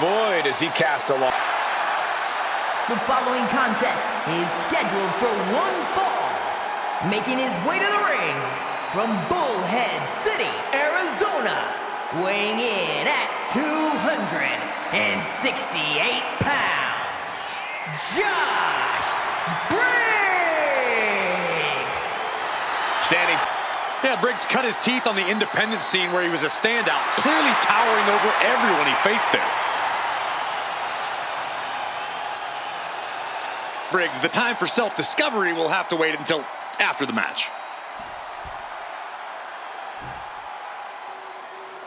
boy, does he cast a lot. The following contest is scheduled for one fall. Making his way to the ring from Bullhead City, Arizona, weighing in at 268 pounds, Josh Briggs! Standing. Yeah, Briggs cut his teeth on the independent scene where he was a standout, clearly towering over everyone he faced there. Briggs, the time for self-discovery will have to wait until after the match.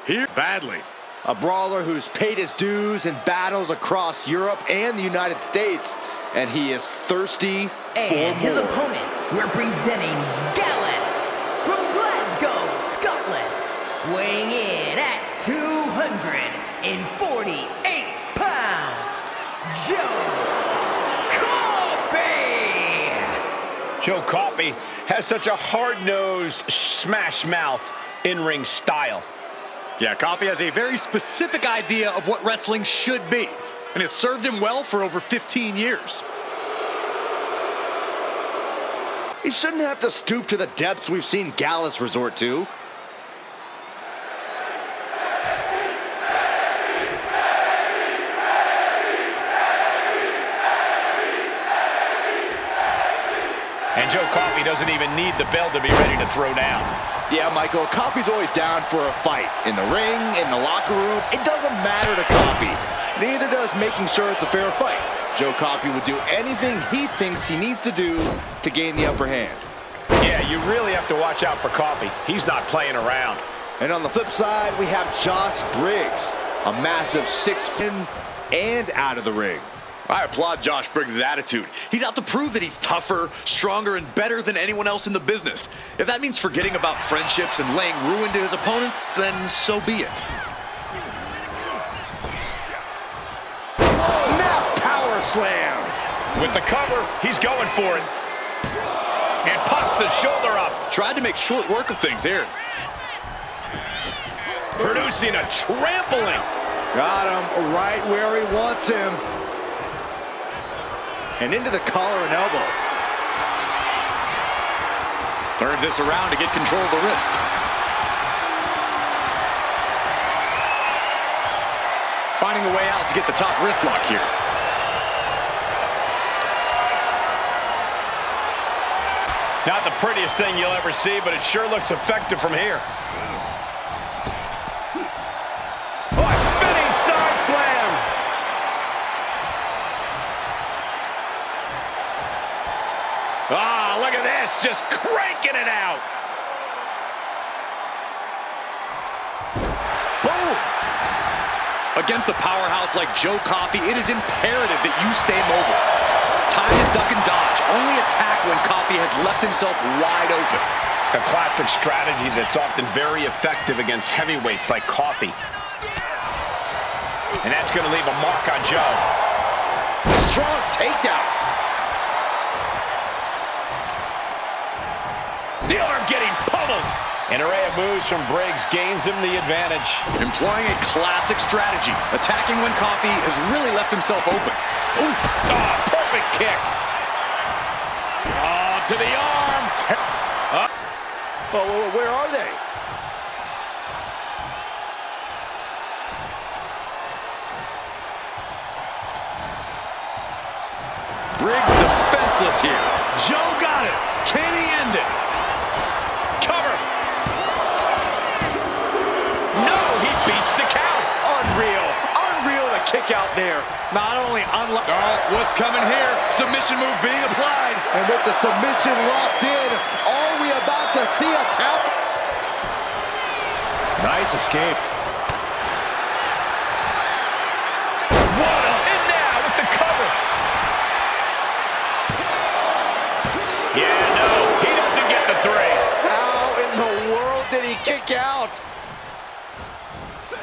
Here, badly. A brawler who's paid his dues in battles across Europe and the United States, and he is thirsty for more. And his opponent, representing Gallus from Glasgow, Scotland, weighing in at 248 pounds, Joe Coffey has such a hard-nosed, smash-mouth in-ring style. Yeah, Coffey has a very specific idea of what wrestling should be, and it's served him well for over 15 years. He shouldn't have to stoop to the depths we've seen Gallus resort to. And Joe Coffey doesn't even need the bell to be ready to throw down. Yeah, Michael, Coffey's always down for a fight. In the ring, in the locker room, it doesn't matter to Coffey. Neither does making sure it's a fair fight. Joe Coffey would do anything he thinks he needs to do to gain the upper hand. Yeah, you really have to watch out for Coffey. He's not playing around. And on the flip side, we have Josh Briggs, a massive 6'10" and out of the ring. I applaud Josh Briggs' attitude. He's out to prove that he's tougher, stronger, and better than anyone else in the business. If that means forgetting about friendships and laying ruin to his opponents, then so be it. Snap power slam. With the cover, he's going for it. And pops the shoulder up. Tried to make short work of things here. Producing a trampling. Got him right where he wants him. And into the collar and elbow. Turns this around to get control of the wrist. Finding a way out to get the top wrist lock here. Not the prettiest thing you'll ever see, but it sure looks effective from here. Oh, a spinning side slam. Ah, look at this, just cranking it out. Boom! Against a powerhouse like Joe Coffey, it is imperative that you stay mobile. Time to duck and dodge. Only attack when Coffey has left himself wide open. A classic strategy that's often very effective against heavyweights like Coffey. And that's going to leave a mark on Joe. Strong takedown. The arm getting pummeled. An array of moves from Briggs gains him the advantage. Employing a classic strategy. Attacking when Coffey has really left himself open. Oof. Oh, perfect kick. Oh, to the arm. Oh, where are they? Briggs defenseless here. Joe got it. Can he end it? Cover. No, he beats the count. Unreal. Unreal to kick out there. Not only unlock. Oh, what's coming here? Submission move being applied. And with the submission locked in, are we about to see a tap? Nice escape. What a hit now with the cover. Yeah, no, he doesn't get the three. How in the world did he kick out?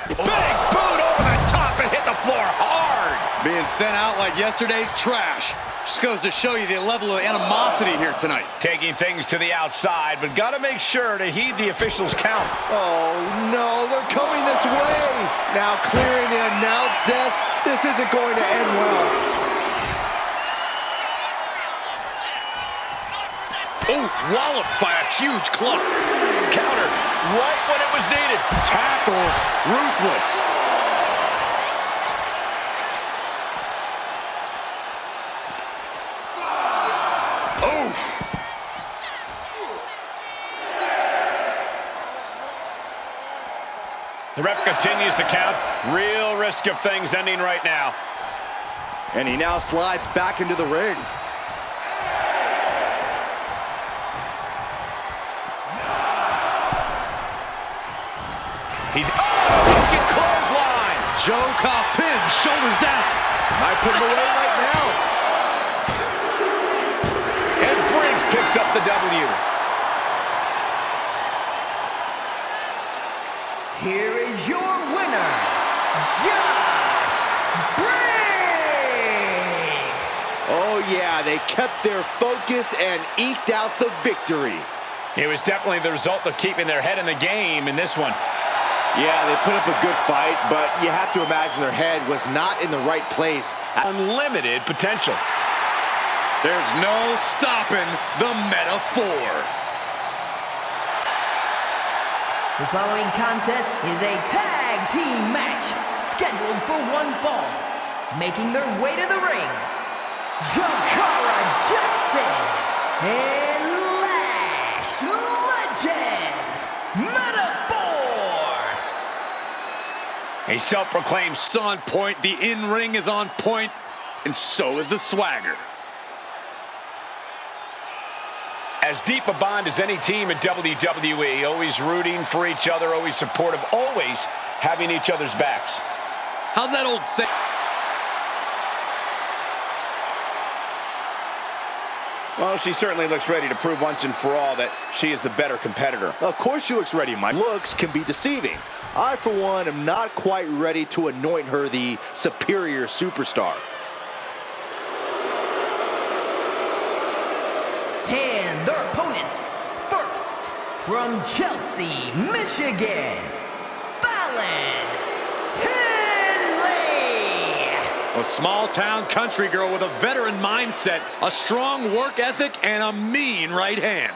Big boot over the top and hit the floor hard. Being sent out like yesterday's trash. Just goes to show you the level of animosity here tonight. Taking things to the outside, but got to make sure to heed the official's count. Oh, no, they're coming this way. Now clearing the announce desk This isn't going to end well. Oh, walloped by a huge club. Counter right when it was needed. Tackles ruthless. Oof. The ref continues to count. Real risk of things ending right now. And he now slides back into the ring. He's looking clothesline. Joe Coff pin, shoulders down. Might put him away right now. And Briggs picks up the W. Here is your winner, Josh Briggs! Oh yeah, they kept their focus and eked out the victory. It was definitely the result of keeping their head in the game in this one. Yeah, they put up a good fight, but you have to imagine their head was not in the right place. Unlimited potential. There's no stopping the metaphor. The following contest is a tag team match scheduled for one fall. Making their way to the ring, Jakara Jackson and Lash Legend Metaphor. A self-proclaimed On point, the in-ring is on point, and so is the swagger. as deep a bond as any team in WWE, always rooting for each other, always supportive, always having each other's backs. How's that old saying? Well, she certainly looks ready to prove once and for all that she is the better competitor. Of course she looks ready, Mike. Looks can be deceiving. I, for one, am not quite ready to anoint her the superior superstar. And their opponents, first, from Chelsea, Michigan, Fallon Henley. A small-town country girl with a veteran mindset, a strong work ethic, and a mean right hand.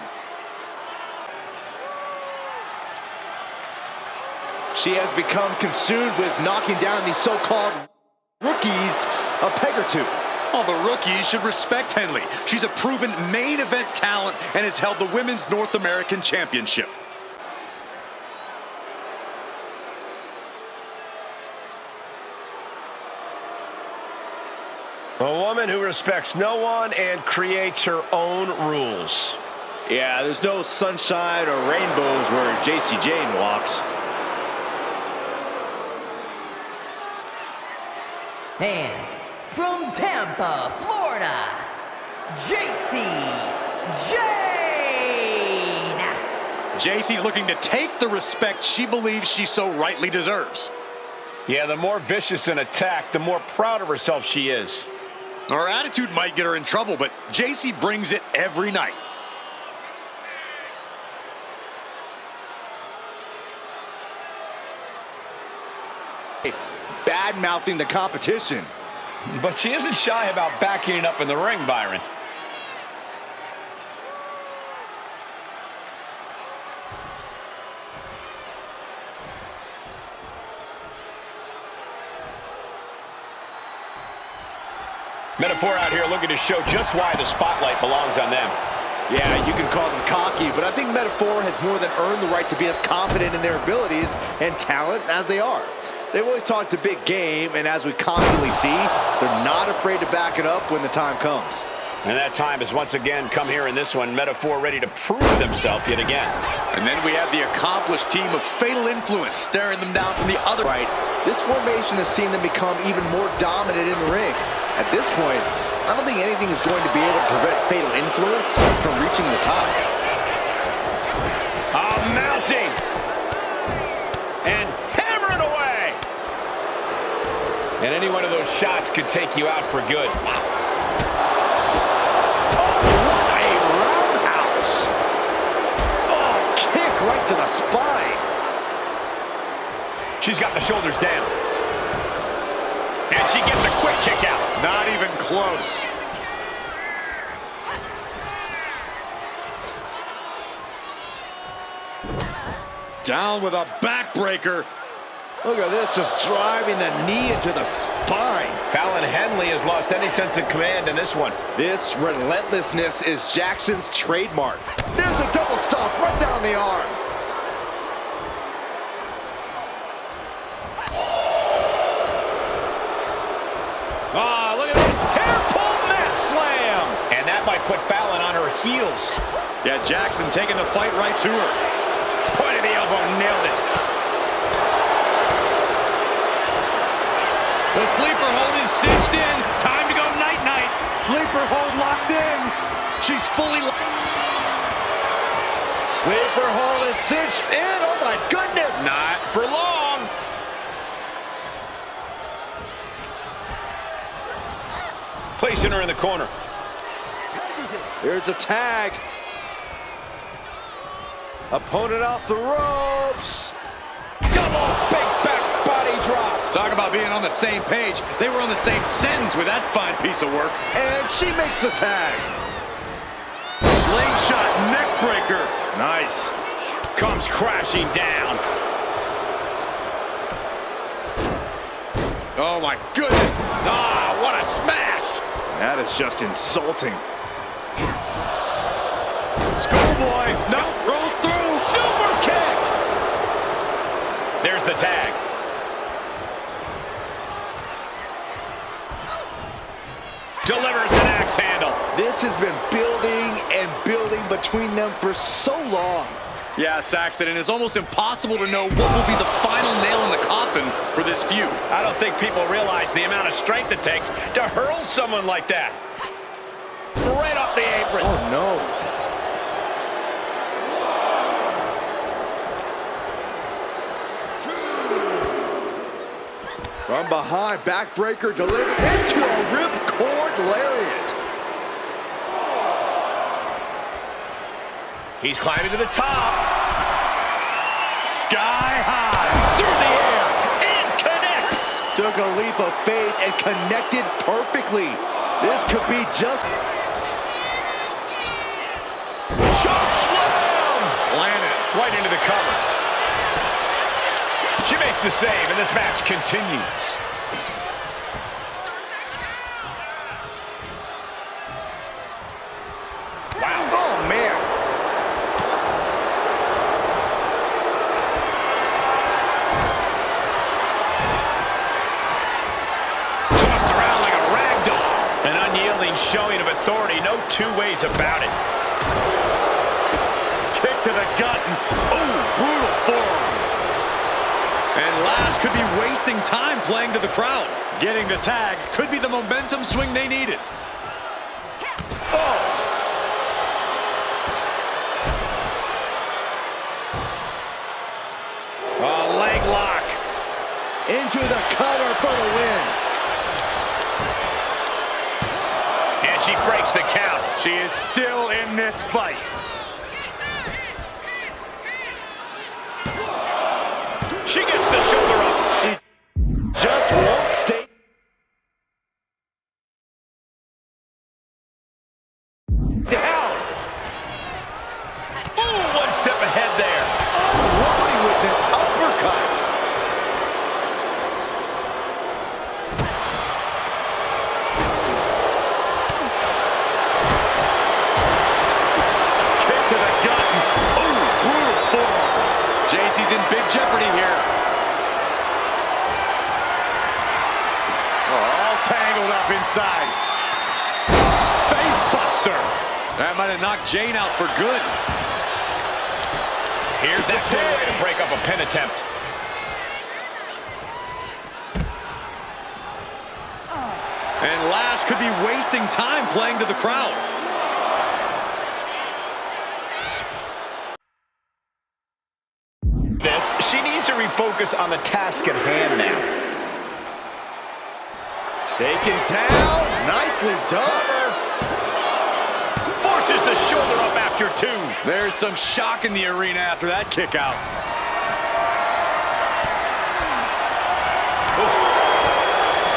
She has become consumed with knocking down these so-called rookies a peg or two. All the rookies should respect Henley. She's a proven main event talent and has held the Women's North American Championship. A woman who respects no one and creates her own rules. Yeah, there's no sunshine or rainbows where JC Jane walks. And from Tampa, Florida, JC Jane. JC's looking to take the respect she believes she so rightly deserves. Yeah, the more vicious an attack, the more proud of herself she is. Her attitude might get her in trouble, but JC brings it every night. Bad-mouthing the competition. But she isn't shy about backing it up in the ring, Byron. Metaphor out here looking to show just why the spotlight belongs on them. Yeah, you can call them cocky, but I think Metaphor has more than earned the right to be as confident in their abilities and talent as they are. They've always talked a big game, and as we constantly see, they're not afraid to back it up when the time comes. And that time has once again come here in this one. Metaphor ready to prove themselves yet again. And then we have the accomplished team of Fatal Influence staring them down from the other. Right, this formation has seen them become even more dominant in the ring. At this point, I don't think anything is going to be able to prevent Fatal Influence from reaching the top. Mounting. And hammering away. And any one of those shots could take you out for good. Wow. Right to the spine. She's got the shoulders down. And And she gets a quick kick out. Not even close. Down with a backbreaker. Look at this, just driving the knee into the spine. Fallon Henley has lost any sense of command in this one. This relentlessness is Jackson's trademark. There's a double stomp right down the arm. Ah, look at this. Hair pull mat slam. And that might put Fallon on her heels. Yeah, Jackson taking the fight right to her. Point of the elbow, nailed it. The sleeper hold is cinched in. Time to go night-night. Sleeper hold locked in. She's fully... Sleeper hold is cinched in. Oh my goodness. Not for long. Placing her in the corner. Here's a tag. Opponent off the ropes. Double big back body drop. Talk about being on the same page. They were on the same sentence with that fine piece of work. And she makes the tag. Slingshot neck breaker. Nice. Comes crashing down. Oh my goodness. Ah, what a smash. That is just insulting. Schoolboy. No, rolls through. Super kick. There's the tag. Delivers an axe handle. This has been building and building between them for so long. Yeah, Saxton, and it's almost impossible to know what will be the final nail in the coffin for this feud. I don't think people realize the amount of strength it takes to hurl someone like that. Right off the apron. Oh no. From behind, backbreaker delivered into a ripcord lariat. He's climbing to the top. Sky high. Through the air. And connects. Took a leap of faith and connected perfectly. This could be just... Choke slam. Landed. Right into the cover. She makes the save, and this match continues. Wow. Oh, man. Tossed around like a rag doll. An unyielding showing of authority. No two ways about it. Kick to the gut. Oh, brutal forearm. And Lash could be wasting time playing to the crowd. Getting the tag could be the momentum swing they needed. Oh. A leg lock. Into the cover for the win. And she breaks the count. She is still in this fight. She gets the shoulder up. She just won't stay down. Ooh, one step ahead there. Rolling with an uppercut. Kick to the gut. Oh, brutal forearm. JC's in big jeopardy here. All tangled up inside. Face buster. That might have knocked Jane out for good. Here's that way to break up a pin attempt. And Lash could be wasting time playing to the crowd. She needs to refocus on the task at hand now. Taken down. Nicely done. Forces the shoulder up after two. There's some shock in the arena after that kick out.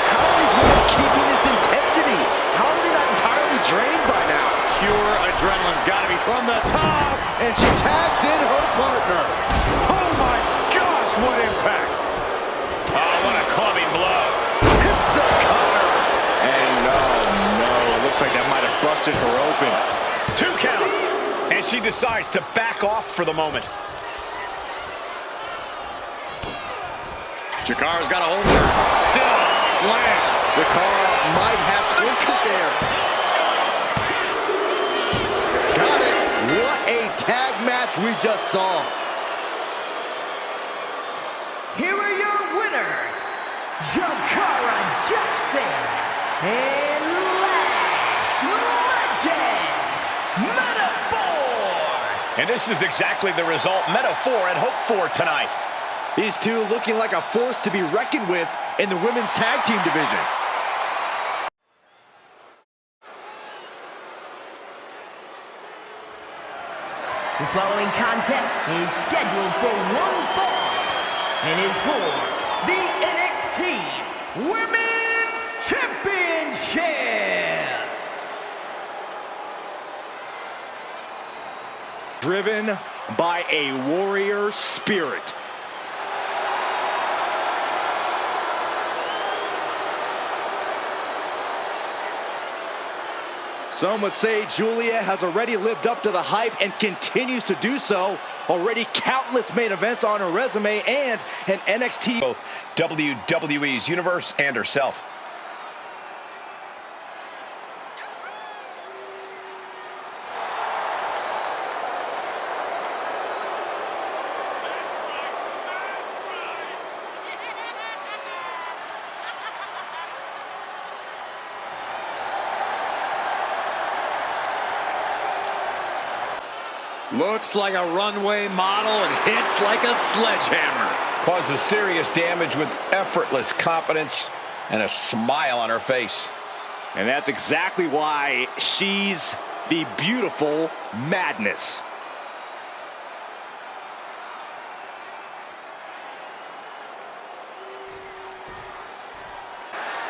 How adrenaline's got to be from the top. And she tags in her partner. Oh my gosh, what impact. Oh, what a clubbing blow. Hits the cover. And no, it looks like that might have busted her open. 2 count. And she decides to back off for the moment. Chikara's got a hold of her. Sit-up, slam. Chikara might have clinched it there. Got it. What a tag match we just saw. Here are your winners, Chikara Jackson and Lash Legend Metaphor. And this is exactly the result Metaphor had hoped for tonight. These two looking like a force to be reckoned with in the women's tag team division. The following contest is scheduled for one fall and is for the NXT Women's Championship. Driven by a warrior spirit. Some would say Julia has already lived up to the hype and continues to do so. Already countless main events on her resume and an NXT. Both WWE's universe and herself. Looks like a runway model and hits like a sledgehammer. Causes serious damage with effortless confidence and a smile on her face. And that's exactly why she's the beautiful madness.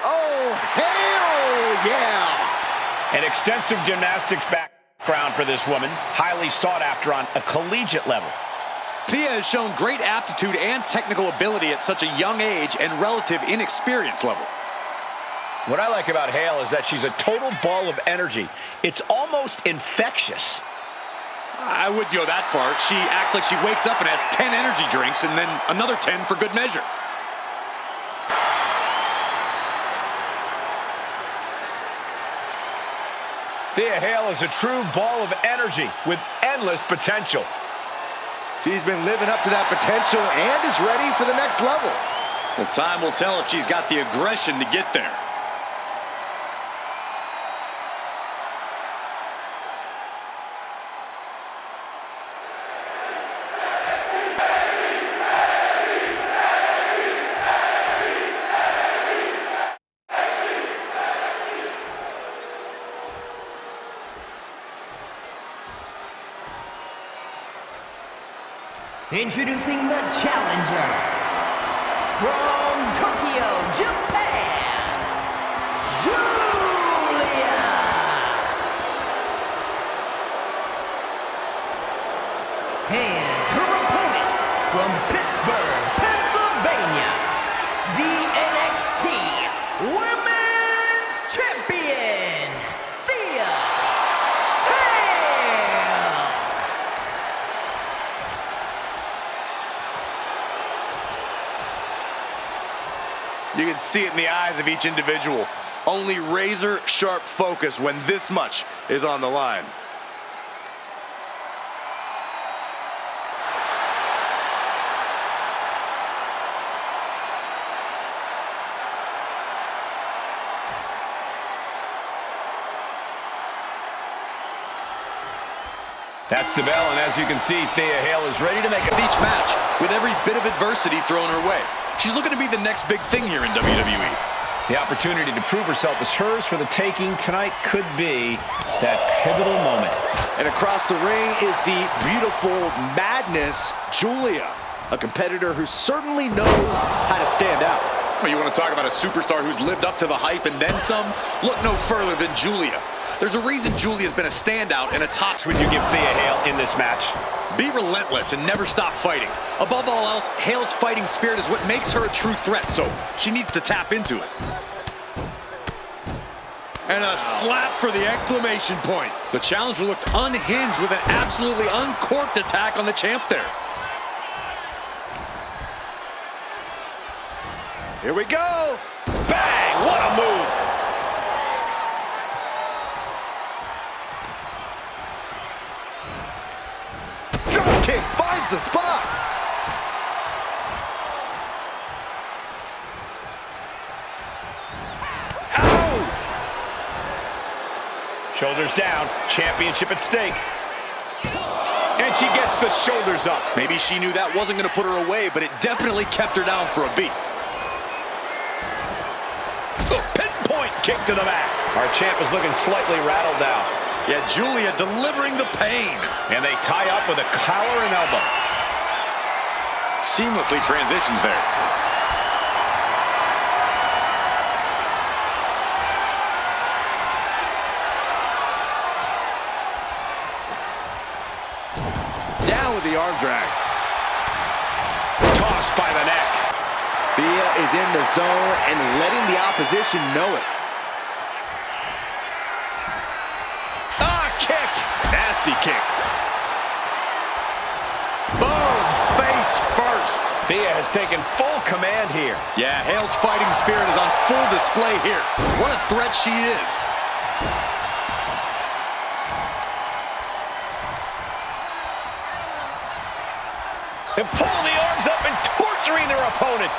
Oh, hell yeah! An extensive gymnastics background for this woman, highly sought after on a collegiate level. Thea has shown great aptitude and technical ability at such a young age and relative inexperience level. What I like about Hale is that she's a total ball of energy. It's almost infectious. I wouldn't go that far. She acts like she wakes up and has 10 energy drinks and then another 10 for good measure. Thea Hale is a true ball of energy with endless potential. She's been living up to that potential and is ready for the next level. Well, time will tell if she's got the aggression to get there. Introducing the challenger from Tokyo, Japan, Julia. And her opponent from Pittsburgh, Pennsylvania, the NXT Women's Champion, Thea Hale. You can see it in the eyes of each individual. Only razor-sharp focus when this much is on the line. That's the bell, and as you can see, Thea Hale is ready to make Each match with every bit of adversity thrown her way. She's looking to be the next big thing here in WWE. The opportunity to prove herself is hers for the taking. Tonight could be that pivotal moment. And across the ring is the beautiful madness, Julia, a competitor who certainly knows how to stand out. Oh, you want to talk about a superstar who's lived up to the hype and then some? Look no further than Julia. There's a reason Julia's been a standout and a top. Would you give Thea Hale in this match? Be relentless and never stop fighting. Above all else, Hale's fighting spirit is what makes her a true threat, so she needs to tap into it. And a slap for the exclamation point. The challenger looked unhinged with an absolutely uncorked attack on the champ there. Here we go. Bang! What a move! Drop kick finds the spot. Ow! Shoulders down, championship at stake. And she gets the shoulders up. Maybe she knew that wasn't going to put her away, but it definitely kept her down for a beat. Pinpoint kick to the back. Our champ is looking slightly rattled now. Yeah, Julia delivering the pain. And they tie up with a collar and elbow. Seamlessly transitions there. Down with the arm drag. Tossed by the neck. Thea is in the zone and letting the opposition know it. Kick. Nasty kick. Boom. Face first. Thea has taken full command here. Yeah, Hale's fighting spirit is on full display here. What a threat she is. And pulling the arms up and torturing their opponent.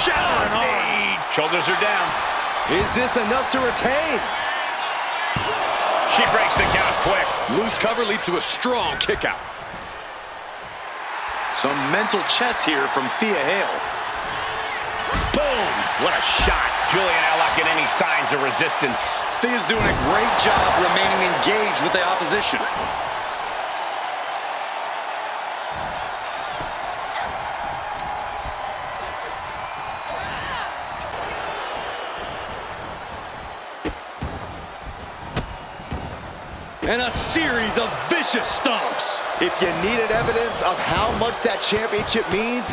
Showering arm. Shoulders are down. Is this enough to retain? She breaks the count quick. Loose cover leads to a strong kick out. Some mental chess here from Thea Hale. Boom! What a shot. Julia not lacking any signs of resistance. Thea's doing a great job remaining engaged with the opposition. And a series of vicious stomps. If you needed evidence of how much that championship means,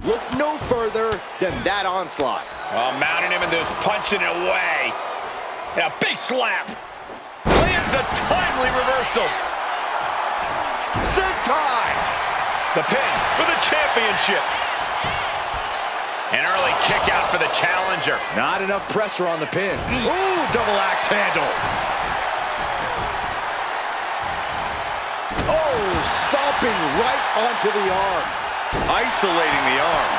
look no further than that onslaught. Oh, mounting him and just punching it away. And a big slap. Lands a timely reversal. Sentai. The pin for the championship. An early kick out for the challenger. Not enough pressure on the pin. Ooh, double axe handle. Oh, stomping right onto the arm. Isolating the arm.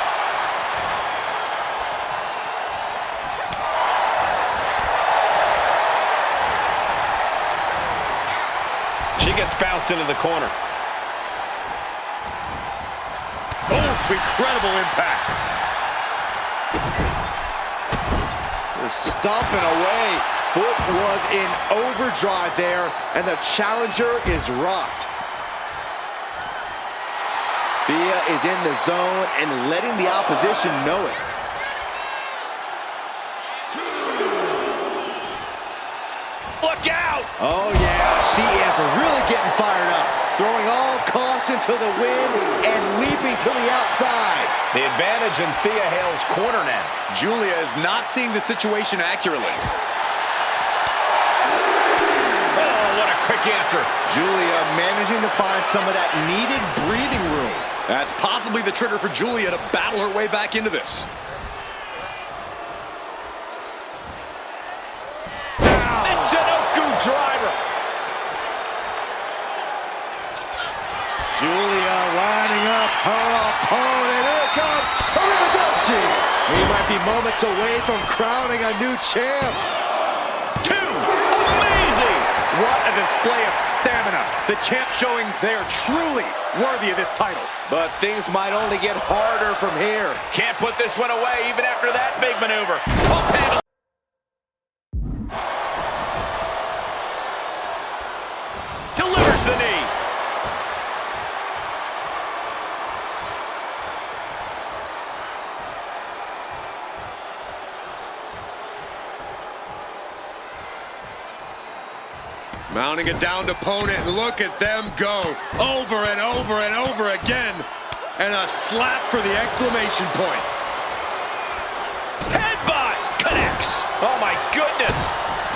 She gets bounced into the corner. Oh, incredible impact. Stomping away. Foot was in overdrive there, and the challenger is rocked. Thea is in the zone and letting the opposition know it. Look out! Oh, yeah, she is really getting fired up. Throwing all caution to the wind and leaping to the outside. The advantage in Thea Hale's corner now. Julia is not seeing the situation accurately. Oh, what a quick answer. Julia managing to find some of that needed breathing room. That's possibly the trigger for Julia to battle her way back into this. Michinoku driver. Julia lining up her opponent. Here it comes. Arrivederci. He might be moments away from crowning a new champ. Amazing. What a display of stamina. The champ showing they are truly worthy of this title. But things might only get harder from here. Can't put this one away even after that big maneuver. Up handle. Delivers the knee. Mounting a downed opponent, and look at them go. Over and over and over again. And a slap for the exclamation point. Headbutt connects. Oh my goodness.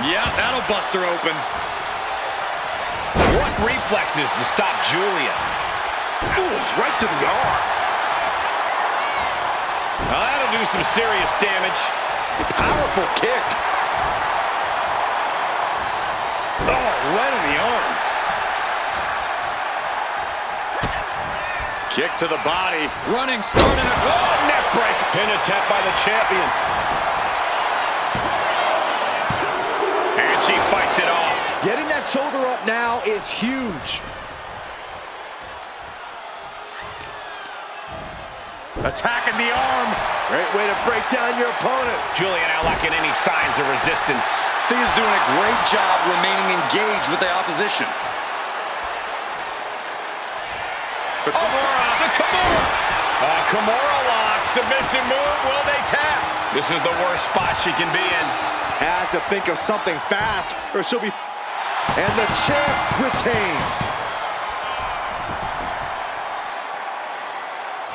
Yeah, that'll bust her open. What reflexes to stop Julian. Ooh, right to the arm. Now that'll do some serious damage. Powerful kick. Oh, right in the arm. Kick to the body. Running, starting it. Oh, neck break. Pin attempt by the champion. And she fights it off. Getting that shoulder up now is huge. Attacking the arm. Great way to break down your opponent. Julian not lacking any signs of resistance. Thea's doing a great job remaining engaged with the opposition. The Kimura. Kimura lock. Submission move. Will they tap? This is the worst spot she can be in. Has to think of something fast or she'll be... And the champ retains.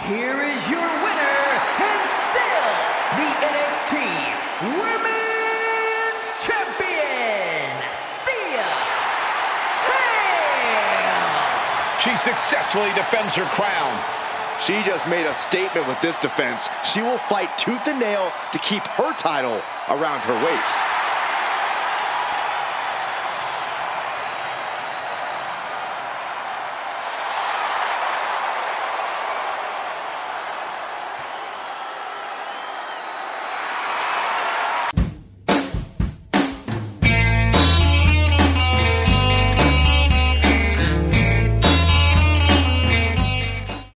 Here is your winner, and still the NXT Women's Champion, Thea Hail! She successfully defends her crown. She just made a statement with this defense. She will fight tooth and nail to keep her title around her waist.